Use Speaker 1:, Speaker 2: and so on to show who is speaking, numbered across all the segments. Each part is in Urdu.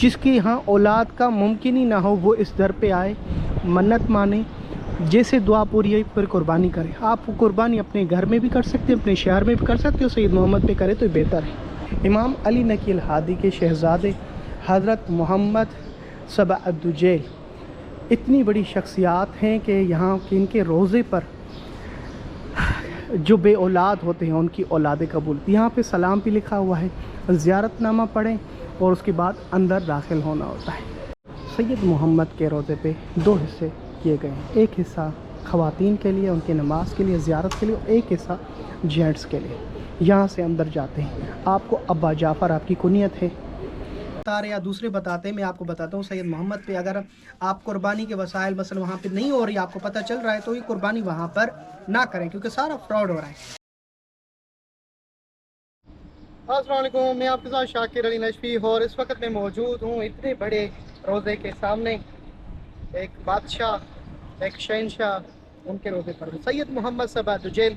Speaker 1: جس کے یہاں اولاد کا ممکن ہی نہ ہو وہ اس در پہ آئے، منت مانے، جیسے دعا پوری ہے پھر قربانی کرے۔ آپ قربانی اپنے گھر میں بھی کر سکتے ہیں، اپنے شہر میں بھی کر سکتے ہو، سید محمد پہ کرے تو بہتر ہے۔ امام علی نقی الہادی کے شہزادے حضرت محمد سبع الدجیل اتنی بڑی شخصیات ہیں کہ یہاں ان کے روضے پر جو بے اولاد ہوتے ہیں ان کی اولادیں قبول، یہاں پہ سلام بھی لکھا ہوا ہے، زیارت نامہ پڑھیں اور اس کے بعد اندر داخل ہونا ہوتا ہے۔ سید محمد کے روضے پہ دو حصے کیے گئے ہیں، ایک حصہ خواتین کے لیے، ان کی نماز کے لیے، زیارت کے لیے، اور ایک حصہ جینٹس کے لیے۔ یہاں سے اندر جاتے ہیں، آپ کو ابا جعفر آپ کی کنیت ہے بتا رہے یا دوسرے بتاتے ہیں، میں آپ کو بتاتا ہوں سید محمد پہ اگر آپ قربانی کے وسائل مثلا وہاں پہ نہیں ہو رہی، آپ کو پتہ چل رہا ہے تو یہ قربانی وہاں پر نہ کریں کیونکہ سارا فراڈ ہو رہا ہے۔ السلام علیکم، میں آپ کے ساتھ شاکر علی نجفی اور اس وقت میں موجود ہوں اتنے بڑے روضے کے سامنے، ایک بادشاہ، ایک شہنشاہ، ان کے روضے پر سید محمد سبع الدجیل۔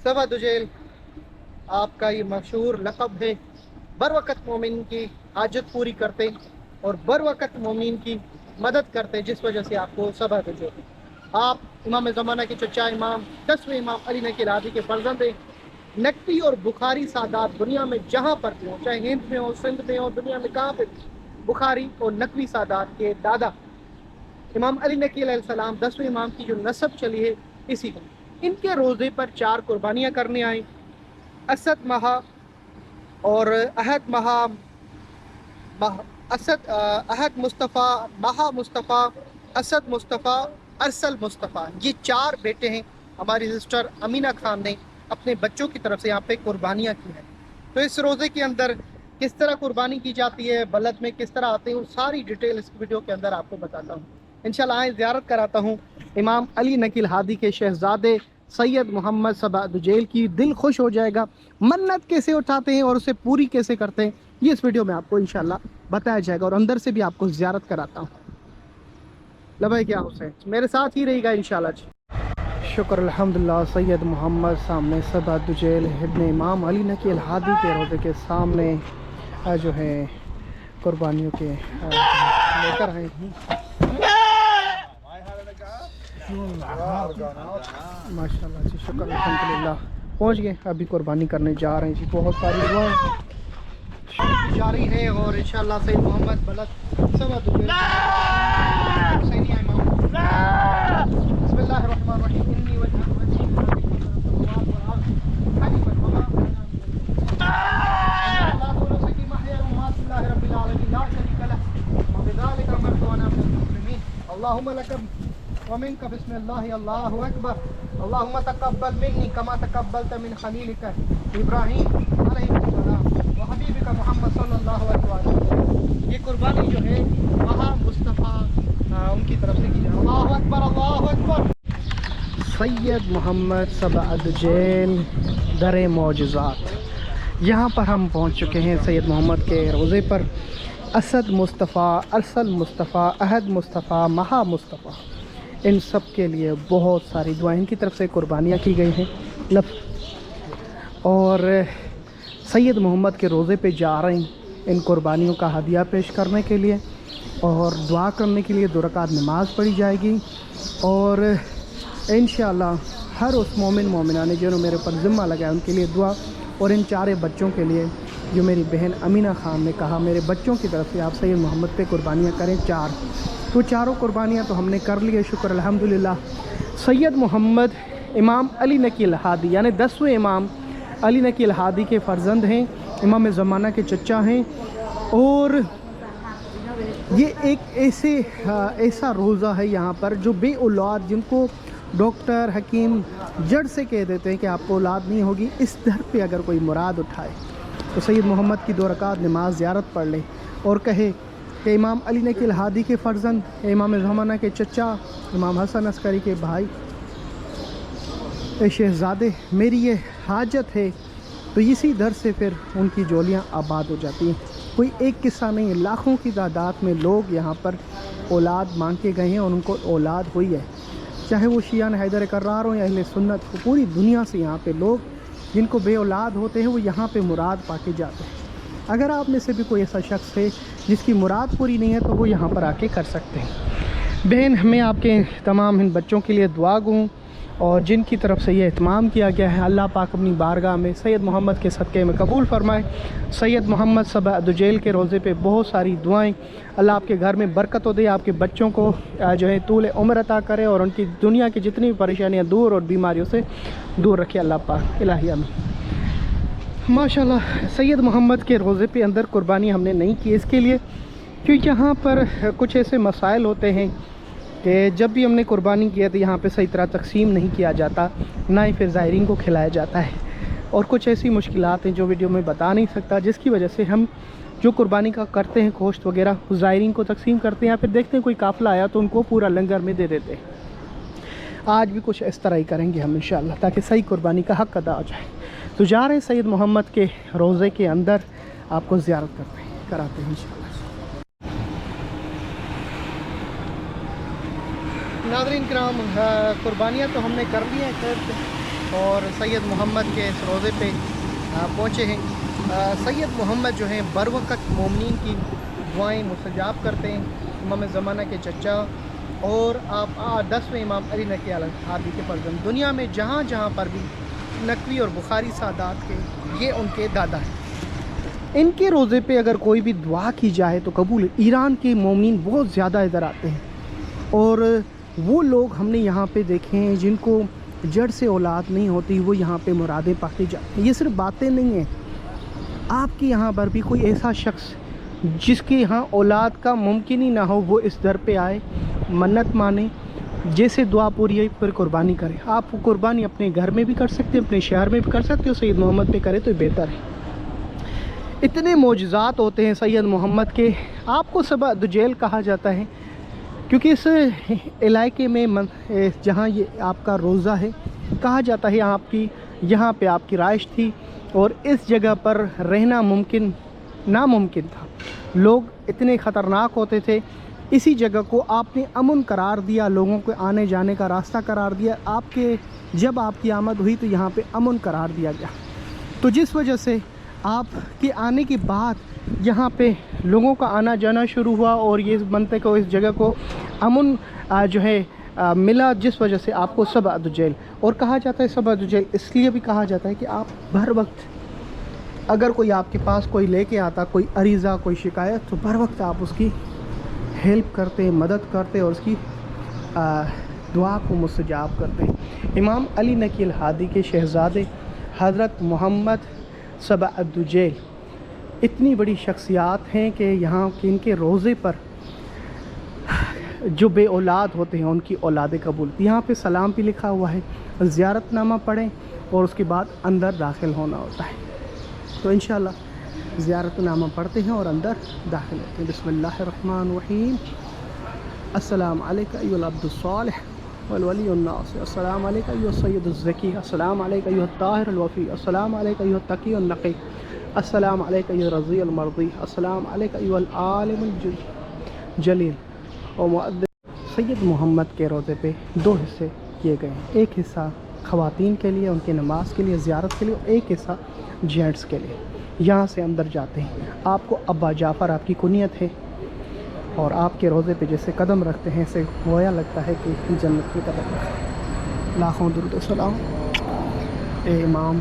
Speaker 1: سبع الدجیل آپ کا یہ مشہور لقب ہے، بر وقت مومن کی حاجت پوری کرتے اور بر وقت مومن کی مدد کرتے، جس وجہ سے آپ کو سبع الدجیل۔ آپ امام زمانہ کے چچا امام 10ویں امام علی نقی الہادی کے فرزند ہیں۔ نقوی اور بخاری سادات دنیا میں جہاں پر بھی ہوں، چاہے ہند میں ہو، سندھ میں ہو، دنیا میں کہاں پہ بھی، بخاری اور نقوی سادات کے دادا امام علی نقی علیہ السلام 10ویں امام کی جو نسب چلی ہے اسی کا، ان کے روزے پر 4 قربانیاں کرنے آئیں، اسد مہا اور احد مہا، اسد احد مصطفیٰ، مہا مصطفیٰ، اسد مصطفیٰ، ارسل مصطفیٰ، یہ 4 بیٹے ہیں ہماری سسٹر امینہ خان نے اپنے بچوں کی طرف سے یہاں پہ قربانیاں کی ہیں۔ تو اس روزے کے اندر کس طرح قربانی کی جاتی ہے، بلد میں کس طرح آتے ہیں، وہ ساری ڈیٹیل اس ویڈیو کے اندر آپ کو بتاتا ہوں۔ انشاءاللہ آئیں زیارت کراتا ہوں امام علی نقی الہادی کے شہزادے سید محمد سبع الدجیل کی، دل خوش ہو جائے گا۔ منت کیسے اٹھاتے ہیں اور اسے پوری کیسے کرتے ہیں یہ اس ویڈیو میں آپ کو انشاءاللہ بتایا جائے گا، اور اندر سے بھی آپ کو زیارت کراتا ہوں۔ لبھائی کیا حسین میرے ساتھ ہی رہے گا انشاءاللہ جی۔ شکر الحمدللہ، سید محمد سامنے سبع الدجیل ابن امام علی نقی الہادی کے روضے کے سامنے جو ہے قربانیوں کے لے کر آئے ہیں۔ ماشاءاللہ جی، شکر الحمدللہ، پہنچ گئے، ابھی قربانی کرنے جا رہے ہیں جی۔ بہت ساری دعائیں جاری ہے اور انشاءاللہ سید محمد بلد سبع الدجیل حسینیہ امام۔ بسم اللہ الرحمن الرحیم، انی وجہت وجہی للذی فطر السماوات والارض حنیفا وما لا نشرك محيا وممات لله رب العالمين لا شريك له وبذلك امرت وانا من المسلمين اللهم لك ومنك بسم الله الله اکبر اللهم تقبل مني كما تقبلت من خليلك ابراہیم علیہ السلام وحبیبک محمد صلی اللہ علیہ وسلم۔ یہ قربانی جو ہے وہاں مصطفیٰ ان کی طرف سے کی جائے۔ اللہ اکبر، اللہ اکبر۔ سید محمد سبع الدجیل در معجزات، یہاں پر ہم پہنچ چکے ہیں سید محمد کے روضے پر۔ اسد مصطفیٰ، ارسل مصطفیٰ، احد مصطفیٰ، مہا مصطفیٰ، ان سب کے لیے بہت ساری دعائیں، ان کی طرف سے قربانیاں کی گئی ہیں۔ اور سید محمد کے روضے پہ جا رہے ہیں ان قربانیوں کا ہدیہ پیش کرنے کے لیے اور دعا کرنے کے لیے 2 رکعت نماز پڑھی جائے گی، اور انشاءاللہ ہر اس مومن مومنہ نے جنہوں میرے پر ذمہ لگایا ان کے لیے دعا، اور ان 4 بچوں کے لیے جو میری بہن امینہ خان نے کہا میرے بچوں کی طرف سے آپ سید محمد پہ قربانیاں کریں 4، تو 4 قربانیاں تو ہم نے کر لی ہے، شکر الحمدللہ۔ سید محمد امام علی نقی الہادی یعنی 10ویں امام علی نقی الہادی کے فرزند ہیں، امام زمانہ کے چچا ہیں، اور یہ ایک ایسا روزہ ہے یہاں پر جو بے اولاد، جن کو ڈاکٹر حکیم جڑ سے کہہ دیتے ہیں کہ آپ کو اولاد نہیں ہوگی، اس در پہ اگر کوئی مراد اٹھائے تو سید محمد کی 2 رکعت نماز زیارت پڑھ لے اور کہے کہ امام علی نقی الہادی کے فرزند، امام زمانہ کے چچا، امام حسن عسکری کے بھائی، اے شہزادے میری یہ حاجت ہے، تو اسی در سے پھر ان کی جولیاں آباد ہو جاتی ہیں۔ کوئی ایک قصہ نہیں ہے، لاکھوں کی تعداد میں لوگ یہاں پر اولاد مانگ کے گئے ہیں اور ان کو اولاد ہوئی ہے، چاہے وہ شیعہ حیدر کرار ہوں یا اہل سنت، پوری دنیا سے یہاں پہ لوگ جن کو بے اولاد ہوتے ہیں وہ یہاں پہ مراد پا کے جاتے ہیں۔ اگر آپ میں سے بھی کوئی ایسا شخص ہے جس کی مراد پوری نہیں ہے تو وہ یہاں پر آ کے کر سکتے ہیں۔ بہن، ہمیں آپ کے تمام ان بچوں کے لیے دعا گو اور جن کی طرف سے یہ اہتمام کیا گیا ہے، اللہ پاک اپنی بارگاہ میں سید محمد کے صدقے میں قبول فرمائے۔ سید محمد صبا دجیل کے روزے پہ بہت ساری دعائیں، اللہ آپ کے گھر میں برکت دے، آپ کے بچوں کو جو ہے طول عمر عطا کرے اور ان کی دنیا کی جتنی بھی پریشانیاں دور اور بیماریوں سے دور رکھے اللہ پاک، الہی آمین۔ ماشاءاللہ، سید محمد کے روزے پہ اندر قربانی ہم نے نہیں کی اس کے لیے کیونکہ یہاں پر کچھ ایسے مسائل ہوتے ہیں کہ جب بھی ہم نے قربانی کیا تو یہاں پہ صحیح طرح تقسیم نہیں کیا جاتا، نہ ہی پھر زائرین کو کھلایا جاتا ہے، اور کچھ ایسی مشکلات ہیں جو ویڈیو میں بتا نہیں سکتا، جس کی وجہ سے ہم جو قربانی کا کرتے ہیں گوشت وغیرہ زائرین کو تقسیم کرتے ہیں، یا پھر دیکھتے ہیں کوئی قافلہ آیا تو ان کو پورا لنگر میں دے دیتے ہیں۔ آج بھی کچھ اس طرح ہی کریں گے ہم انشاءاللہ، تاکہ صحیح قربانی کا حق ادا ہو جائے۔ تو جا رہے ہیں سید محمد کے روزے کے اندر، آپ کو زیارت کراتے ہیں انشاءاللہ۔ ناظرین کرام، قربانیاں تو ہم نے کر لی ہیں خیر سے، اور سید محمد کے اس روزے پہ پہنچے ہیں۔ سید محمد جو ہیں بر وقت مومنین کی دعائیں مستجاب کرتے ہیں، امام زمانہ کے چچا اور آپ 10ویں امام علی نقی الہادی کے فرزند، دنیا میں جہاں جہاں پر بھی نقوی اور بخاری سادات کے یہ ان کے دادا ہیں۔ ان کے روزے پہ اگر کوئی بھی دعا کی جائے تو قبول ہے۔ ایران کے مومنین بہت زیادہ ادھر آتے ہیں، اور وہ لوگ ہم نے یہاں پہ دیکھے ہیں جن کو جڑ سے اولاد نہیں ہوتی، وہ یہاں پہ مرادیں پاتے جاتے ہیں۔ یہ صرف باتیں نہیں ہیں، آپ کے یہاں پر بھی کوئی ایسا شخص جس کے یہاں اولاد کا ممکن ہی نہ ہو، وہ اس در پہ آئے، منت مانے، جیسے دعا پوری ہے پھر قربانی کرے۔ آپ قربانی اپنے گھر میں بھی کر سکتے ہیں، اپنے شہر میں بھی کر سکتے ہو، سید محمد پہ کرے تو بہتر ہے۔ اتنے معجزات ہوتے ہیں سید محمد کے۔ آپ کو صبا دجیل کہا جاتا ہے کیونکہ اس علاقے میں جہاں یہ آپ کا روزہ ہے، کہا جاتا ہے آپ کی یہاں پہ آپ کی رہائش تھی، اور اس جگہ پر رہنا ناممکن تھا، لوگ اتنے خطرناک ہوتے تھے۔ اسی جگہ کو آپ نے امن قرار دیا، لوگوں کو آنے جانے کا راستہ قرار دیا۔ جب آپ کی آمد ہوئی تو یہاں پہ امن قرار دیا گیا، تو جس وجہ سے آپ کے آنے کے بعد یہاں پہ لوگوں کا آنا جانا شروع ہوا، اور یہ منطقے کو، اس جگہ کو امن جو ہے ملا، جس وجہ سے آپ کو صبا دجیل اور کہا جاتا ہے۔ صبا دجیل اس لیے بھی کہا جاتا ہے کہ آپ بھر وقت اگر کوئی آپ کے پاس کوئی لے کے آتا، کوئی عریضہ، کوئی شکایت، تو بھر وقت آپ اس کی ہیلپ کرتے، مدد کرتے، اور اس کی دعا کو مستجاب کرتے ہیں۔ امام علی نقی الہادی کے شہزادے حضرت محمد صبا دجیل اتنی بڑی شخصیات ہیں کہ یہاں ان کے روزے پر جو بے اولاد ہوتے ہیں ان کی اولادیں قبول۔ یہاں پہ سلام بھی لکھا ہوا ہے، زیارت نامہ پڑھیں اور اس کے بعد اندر داخل ہونا ہوتا ہے۔ تو انشاءاللہ زیارت نامہ پڑھتے ہیں اور اندر داخل ہوتے ہیں۔ بسم اللہ الرحمن الرحیم۔ السلام علیکم ایھا العبد الصالح والولی الناصر، السلام علیکم ایھا السید الزکی، السلام علیکم ایھا الطاہر الوفی، السلام علیکم ایھا التقی النقی، السلام علیکم ایھا الرضی المرضی، السلام علیکم ایھا العالم الجلیل و مؤدب۔ سید محمد کے روزے پہ 2 حصے کیے گئے ہیں، ایک حصہ خواتین کے لیے، ان کی نماز کے لیے، زیارت کے لیے، اور ایک حصہ جینٹس کے لیے۔ یہاں سے اندر جاتے ہیں، آپ کو ابا جعفر آپ کی کنیت ہے، اور آپ کے روزے پہ جیسے قدم رکھتے ہیں اسے گویا لگتا ہے کہ جنت کی قدم رکھتے ہیں۔ لاکھوں درود و سلام اے امام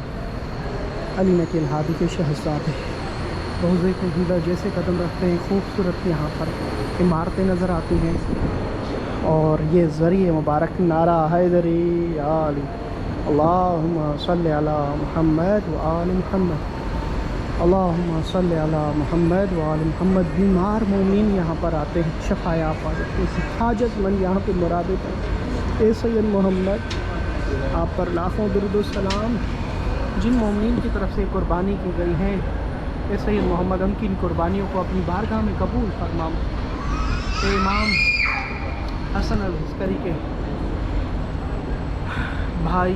Speaker 1: علی نقی الہادی کے شہزادے، روزے کے اندر جیسے قدم رکھتے ہیں، خوبصورت یہاں پر عمارتیں نظر آتی ہیں، اور یہ ذریعہ مبارک نعرہ حیدری یا علی، اللہم صلی علی محمد و آل محمد، اللہم صلی علی محمد و آل محمد۔ بیمار مومنین یہاں پر آتے ہیں، شفایاب پاتے ہیں، حاجت مند یہاں پہ مرادیں پر۔ اے سید محمد، آپ پر لاکھوں درود و سلام۔ جن مومنین کی طرف سے قربانی کی گئی ہیں، اے سید محمد ہم کی ان قربانیوں کو اپنی بارگاہ میں قبول فرما۔ اے امام حسن العسکری کے بھائی،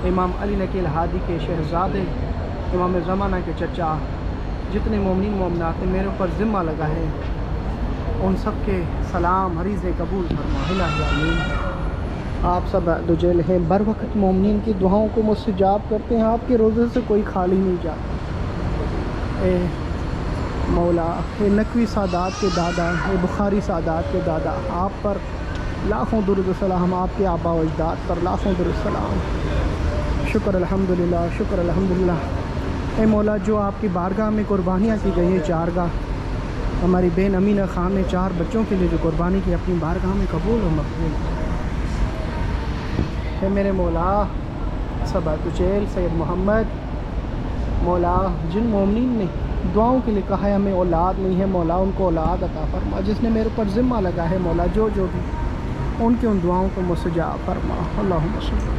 Speaker 1: امام علی نقی الہادی کے شہزادے، امام زمانہ کے چچا، جتنے مومنین مومنات ہیں میرے اوپر ذمہ لگا ہے، ان سب کے سلام عریضے قبول فرما، الہی آمین۔ آپ سب دجیل ہیں، بر وقت مومنین کی دعاؤں کو مستجاب کرتے ہیں، آپ کے روزے سے کوئی خالی نہیں جاتا۔ اے مولا اے نقوی سادات کے دادا، اے بخاری سادات کے دادا، آپ پر لاکھوں درود و سلام، آپ کے آبا و اجداد پر لاکھوں درود و سلام۔ شکر الحمدللہ، شکر الحمدللہ۔ اے مولا، جو آپ کی بارگاہ میں قربانیاں کی گئی ہیں، چارگاہ ہماری بہن امینہ خان نے 4 بچوں کے لیے جو قربانی کی، اپنی بارگاہ میں قبول و مقبول۔ اے میرے مولا سبا تجیل سید محمد، مولا جن مومنین نے دعاؤں کے لیے کہا ہے ہمیں اولاد نہیں ہے، مولا ان کو اولاد عطا فرما۔ جس نے میرے اوپر ذمہ لگا ہے مولا، جو بھی ان کی ان دعاؤں کو مستجاب فرما۔ اللہم صلی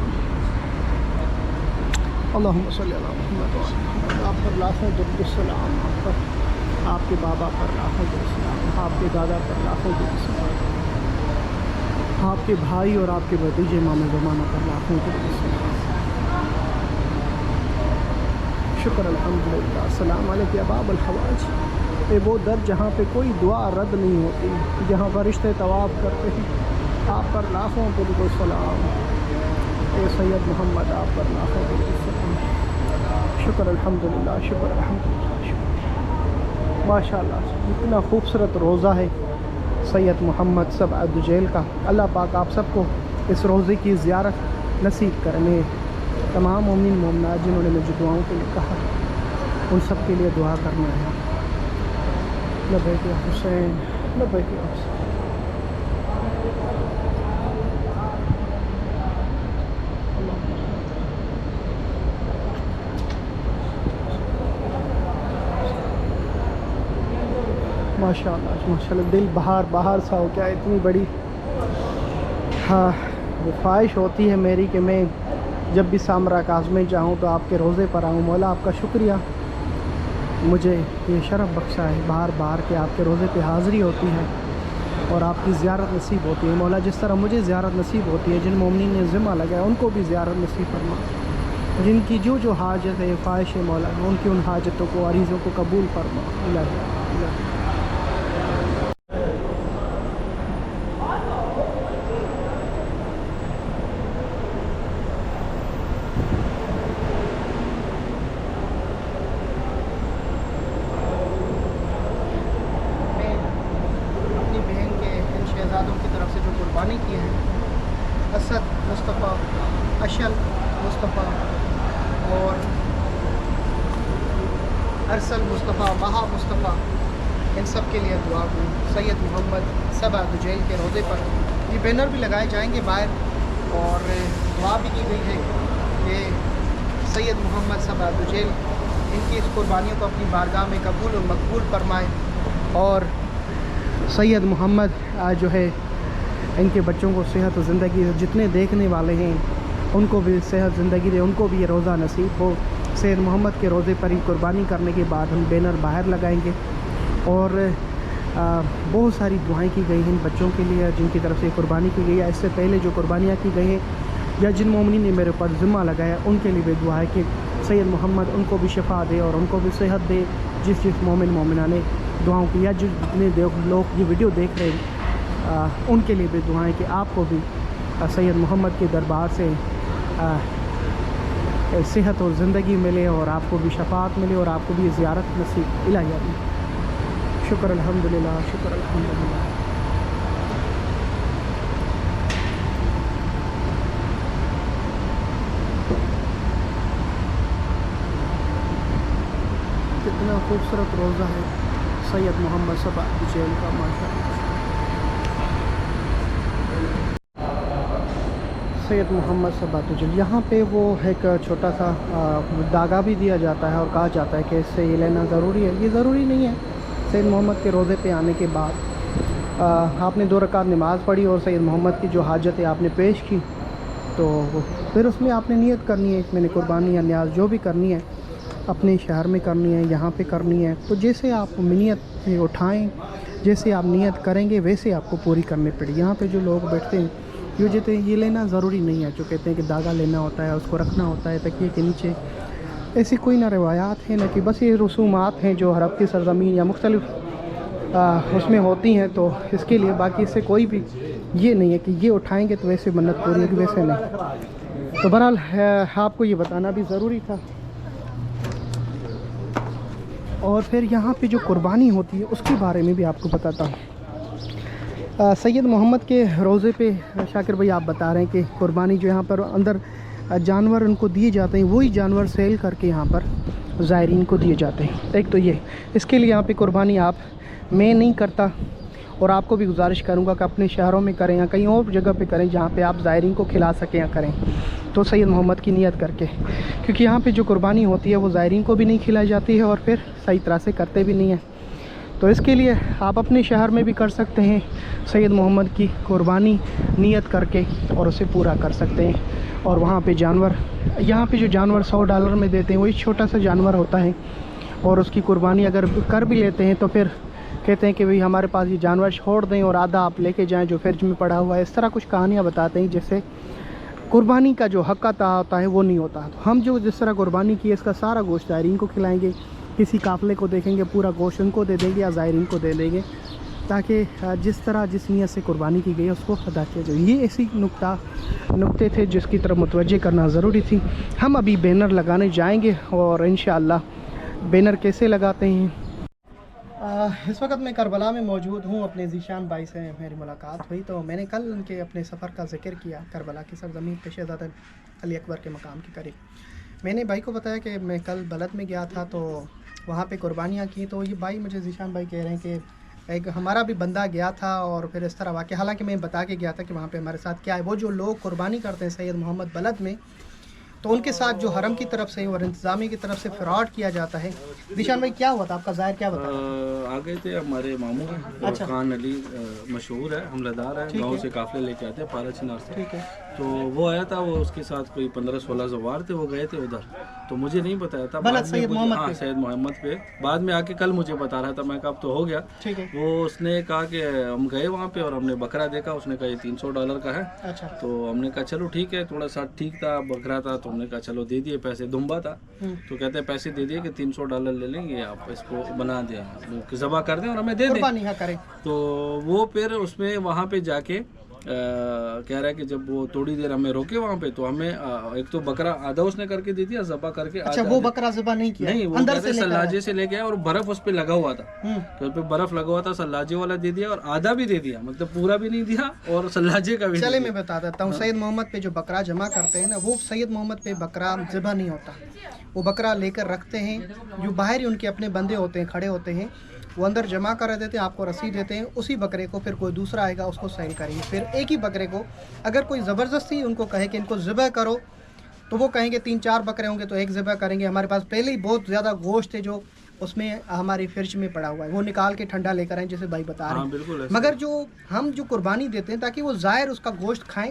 Speaker 1: اللہم صلی علی محمد و علی محمد۔ آپ پر لاکھوں درود و سلام، آپ پر، آپ کے بابا پر لاکھوں درود و سلام، آپ کے دادا پر لاکھوں درود و سلام، آپ کے بھائی اور آپ کے بھتیجے امام زمانہ پر لاکھوں درود و سلام۔ شکر الحمدللہ۔ السلام علیکم یا باب الحوائج، اے وہ در جہاں پہ کوئی دعا رد نہیں ہوتی، جہاں فرشتے طواف کرتے ہیں، آپ پر لاکھوں درود و سلام۔ اے سید محمد، آپ پر لاکھوں درود و سلام۔ شکر الحمدللہ، شکر الحمدللہ، شکر۔ ماشاءاللہ، اتنا خوبصورت روزہ ہے سید محمد سبع دجیل کا۔ اللہ پاک آپ سب کو اس روزے کی زیارت نصیب کرنے، تمام مومن مومنات جنہوں نے مجھے دعاؤں کے لیے کہا، ان سب کے لیے دعا کرنا ہے۔ لبیک یا حسین، لبیک یا حسین۔ ماشاءاللہ ماشاءاللہ، دل بہار سا ہو گیا۔ اتنی بڑی خواہش ہوتی ہے میری کہ میں جب بھی سامرا کاظم میں جاؤں تو آپ کے روزے پر آؤں۔ مولا آپ کا شکریہ، مجھے یہ شرف بخشا ہے بار بار کہ آپ کے روزے پہ حاضری ہوتی ہے اور آپ کی زیارت نصیب ہوتی ہے۔ مولا جس طرح مجھے زیارت نصیب ہوتی ہے، جن مومنین نے ذمہ لگایا ان کو بھی زیارت نصیب فرما۔ جن کی جو حاجت ہے، خواہش ہے مولا، ان کی ان حاجتوں کو، عریضوں کو قبول فرما۔ اللہ اللہ۔ کی ہے اسد مصطفیٰ، اشل مصطفیٰ اور ارسل مصطفیٰ، مہا مصطفیٰ، ان سب کے لیے دعا کی۔ سید محمد سبع دجیل کے روزے پر یہ بینر بھی لگائے جائیں گے باہر، اور دعا بھی کی گئی ہے کہ سید محمد سبع دجیل ان کی اس قربانیوں کو اپنی بارگاہ میں قبول و مقبول فرمائے، اور سید محمد جو ہے ان کے بچوں کو صحت و زندگی، جتنے دیکھنے والے ہیں ان کو بھی صحت زندگی دے، ان کو بھی یہ روزہ نصیب ہو۔ سید محمد کے روزے پر ہی قربانی کرنے کے بعد ہم بینر باہر لگائیں گے، اور بہت ساری دعائیں کی گئی ہیں ان بچوں کے لیے جن کی طرف سے قربانی کی گئی ہے۔ اس سے پہلے جو قربانیاں کی گئی ہیں یا جن مومنین نے میرے اوپر ذمہ لگایا ان کے لیے بھی دعا ہے کہ سید محمد ان کو بھی شفا دے اور ان کو بھی صحت دے۔ جس مومن مومنہ نے دعاؤں کی، یا جتنے لوگ یہ ویڈیو دیکھ رہے ہیں ان کے لیے بھی دعائیں کہ آپ کو بھی سید محمد کے دربار سے صحت اور زندگی ملے، اور آپ کو بھی شفاعت ملے، اور آپ کو بھی زیارت نصیب الہی آمین۔ شکر الحمدللہ، شکر الحمدللہ۔ کتنا خوبصورت روزہ ہے سید محمد سبع دجیل کا، ماشاءاللہ۔ سید محمد سبع دجیل، یہاں پہ وہ ایک چھوٹا سا داغا بھی دیا جاتا ہے اور کہا جاتا ہے کہ اس سے یہ لینا ضروری ہے۔ یہ ضروری نہیں ہے۔ سید محمد کے روزے پہ آنے کے بعد آپ نے 2 رکعت نماز پڑھی اور سید محمد کی جو حاجت ہے آپ نے پیش کی، تو پھر اس میں آپ نے نیت کرنی ہے، میں نے قربانی یا نیاز جو بھی کرنی ہے اپنے شہر میں کرنی ہے، یہاں پہ کرنی ہے، تو جیسے آپ نیت اٹھائیں، جیسے آپ نیت کریں گے ویسے آپ کو پوری کرنی پڑے۔ یہاں پہ جو لوگ بیٹھتے ہیں یہ لینا ضروری نہیں ہے، جو کہتے ہیں کہ داغا لینا ہوتا ہے، اس کو رکھنا ہوتا ہے تکیے کے نیچے، ایسی کوئی نہ روایات ہیں نہ کہ بس یہ رسومات ہیں جو عرب کی سرزمین یا مختلف اس میں ہوتی ہیں، تو اس کے لیے باقی اس سے کوئی بھی یہ نہیں ہے کہ یہ اٹھائیں گے تو ویسے منت پوری ہوگی، ویسے نہیں۔ تو بہرحال آپ کو یہ بتانا بھی ضروری تھا۔ اور پھر یہاں پہ جو قربانی ہوتی ہے اس کے بارے میں بھی آپ کو بتاتا ہوں۔ سید محمد کے روضے پہ شاکر بھائی آپ بتا رہے ہیں کہ قربانی جو یہاں پر اندر جانور ان کو دیے جاتے ہیں، وہی جانور سیل کر کے یہاں پر زائرین کو دیے جاتے ہیں۔ ایک تو یہ، اس کے لیے یہاں پہ قربانی میں نہیں کرتا، اور آپ کو بھی گزارش کروں گا کہ اپنے شہروں میں کریں یا کہیں اور جگہ پہ کریں جہاں پہ آپ زائرین کو کھلا سکیں یا کریں تو سید محمد کی نیت کر کے، کیونکہ یہاں پہ جو قربانی ہوتی ہے وہ زائرین کو بھی نہیں کھلائی جاتی ہے اور پھر صحیح طرح سے کرتے بھی نہیں ہیں۔ تو اس کے لیے آپ اپنے شہر میں بھی کر سکتے ہیں سید محمد کی قربانی نیت کر کے، اور اسے پورا کر سکتے ہیں۔ اور وہاں پہ جانور، یہاں پہ جو جانور $100 میں دیتے ہیں وہی چھوٹا سا جانور ہوتا ہے، اور اس کی قربانی اگر کر بھی لیتے ہیں تو پھر کہتے ہیں کہ بھئی ہمارے پاس یہ جانور چھوڑ دیں اور آدھا آپ لے کے جائیں جو فرج میں پڑا ہوا ہے۔ اس طرح کچھ کہانیاں بتاتے ہیں جس سے قربانی کا جو حق عطا ہوتا ہے وہ نہیں ہوتا۔ تو ہم جو جس طرح قربانی کی ہے اس کا سارا گوشت زائرین کو کھلائیں گے، کسی قافلے کو دیکھیں گے پورا گوشت ان کو دے دیں گے یا زائرین کو دے دیں گے، تاکہ جس طرح جس نیت سے قربانی کی گئی ہے اس کو ادا کیا جائے۔ یہ ایسی نقطے تھے جس کی طرف متوجہ کرنا ضروری تھی۔ ہم ابھی بینر لگانے جائیں گے اور انشاءاللہ بینر کیسے لگاتے ہیں۔ اس وقت میں کربلا میں موجود ہوں، اپنے ذیشان بھائی سے میری ملاقات ہوئی تو میں نے کل ان کے اپنے سفر کا ذکر کیا کربلا کی سرزمین پہ شہزادہ علی اکبر کے مقام کے قریب۔ میں نے بھائی کو بتایا کہ میں کل بلد میں گیا تھا تو وہاں پہ قربانیاں کی، تو یہ بھائی مجھے ذیشان بھائی کہہ رہے ہیں کہ ایک ہمارا بھی بندہ گیا تھا اور پھر اس طرح واقعہ، حالانکہ میں بتا کے گیا تھا کہ وہاں پہ ہمارے ساتھ کیا ہے۔ وہ جو لوگ قربانی کرتے ہیں سید محمد بلد میں، تو ان کے ساتھ جو حرم کی طرف سے اور انتظامیہ کی طرف سے فراڈ کیا جاتا ہے۔ ذیشان بھائی کیا ہوا تھا، آپ کا ظاہر کیا بتا؟
Speaker 2: آ گئے تھے ہمارے ماموں ہیں، خان علی مشہور ہے، حملہ دار ہے، گاؤں سے قافلے لے کے آتے ہیں پارا چنار سے۔
Speaker 1: ٹھیک ہے،
Speaker 2: تو وہ آیا تھا، وہ اس کے ساتھ کوئی 15-16 زوار تھے، وہ گئے تھے ادھر، تو مجھے نہیں بتایا تھا
Speaker 1: بلد سید محمد
Speaker 2: ہاں
Speaker 1: پہ۔
Speaker 2: سید محمد پہ بعد میں آ کے کل مجھے بتا رہا تھا، میں کہا اب تو ہو گیا۔
Speaker 1: ٹھیک ہے،
Speaker 2: وہ اس نے کہا کہ ہم گئے وہاں پہ اور ہم نے بکرا دیکھا، اس نے کہا یہ $300 کا ہے۔
Speaker 1: اچھا،
Speaker 2: تو ہم نے کہا چلو ٹھیک ہے، تھوڑا سا ٹھیک تھا بکرا تھا، تو ہم نے کہا چلو دے دیے پیسے، دمبا تھا تو کہتے ہیں پیسے دے دیے کہ $300 لے لیں گے، آپ اس کو بنا دیں، ذبح کر دیں اور ہمیں دے دیں۔
Speaker 1: قربانی کریں۔
Speaker 2: تو وہ پھر اس میں وہاں پہ جا کے کہہ رہا ہے کہ جب وہ تھوڑی دیر ہمیں روکے وہاں پہ تو ہمیں ایک تو بکرا آدھا اس نے کر کے دے دیا، ذبح کر کے۔
Speaker 1: اچھا، وہ بکرا ذبح نہیں کیا؟
Speaker 2: نہیں، وہ کہتے سلاجے سے لے گیا اور برف اس پہ لگا ہوا تھا، تو اس پہ برف لگا ہوا تھا، سلاجے والا دے دیا اور آدھا بھی دے دیا، مطلب پورا بھی نہیں دیا اور سلاجے کا بھی۔
Speaker 1: چلے میں بتا دیتا ہوں، سید محمد پہ جو بکرا جمع کرتے ہیں نا، وہ سید محمد پہ بکرا ذبح نہیں ہوتا، وہ بکرا لے کر رکھتے ہیں، جو باہر ہی ان کے اپنے بندے ہوتے ہیں کھڑے ہوتے ہیں، وہ اندر جمع کر دیتے ہیں، آپ کو رسید دیتے ہیں، اسی بکرے کو پھر کوئی دوسرا آئے گا اس کو سیل کریں گے۔ پھر ایک ہی بکرے کو اگر کوئی زبردستی ان کو کہے کہ ان کو ذبح کرو تو وہ کہیں گے 3-4 بکرے ہوں گے تو ایک ذبح کریں گے، ہمارے پاس پہلے ہی بہت زیادہ گوشت ہے جو اس میں ہماری فرج میں پڑا ہوا ہے، وہ نکال کے ٹھنڈا لے کر آئیں جیسے بھائی بتا رہے ہیں۔ مگر جو ہم جو قربانی دیتے ہیں تاکہ وہ ظاہر اس کا گوشت کھائیں،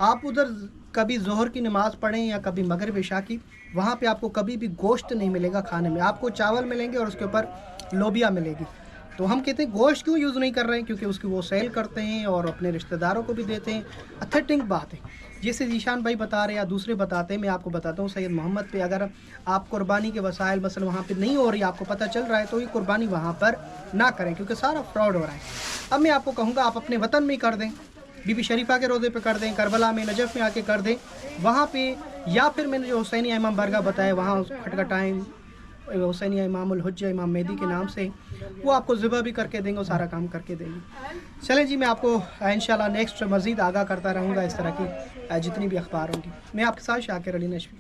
Speaker 1: آپ ادھر کبھی ظہر کی نماز پڑھیں یا کبھی مغرب عشاء کی، وہاں پہ آپ کو کبھی بھی گوشت نہیں ملے گا کھانے میں، آپ کو چاول ملیں گے اور اس کے اوپر لوبیا ملے گی۔ تو ہم کہتے ہیں گوشت کیوں یوز نہیں کر رہے ہیں، کیونکہ اس کی وہ سیل کرتے ہیں اور اپنے رشتہ داروں کو بھی دیتے ہیں۔ اتھینٹک بات ہے، جیسے ذیشان بھائی بتا رہے ہیں یا دوسرے بتاتے ہیں، میں آپ کو بتاتا ہوں سید محمد پہ اگر آپ قربانی کے وسائل مثلا وہاں پہ نہیں ہو رہی، آپ کو پتہ چل رہا ہے تو یہ قربانی وہاں پر نہ کریں، کیونکہ سارا فراڈ ہو رہا ہے۔ اب میں آپ کو کہوں گا آپ اپنے وطن میں کر دیں، بی بی شریفہ کے روضے پہ کر دیں، کربلا میں نجف میں آ کے کر دیں وہاں پہ، یا پھر میں نے جو حسینیہ امام برگاہ بتایا وہاں کھٹکھٹائیں، حسینیہ امام الحجہ امام مہدی کے نام سے، وہ آپ کو ذبح بھی کر کے دیں گے اور سارا کام کر کے دیں گے۔ چلیں جی، میں آپ کو انشاءاللہ نیکسٹ مزید آگاہ کرتا رہوں گا اس طرح کی جتنی بھی اخبار ہوں گی۔ میں آپ کے ساتھ شاکر علی نشوی۔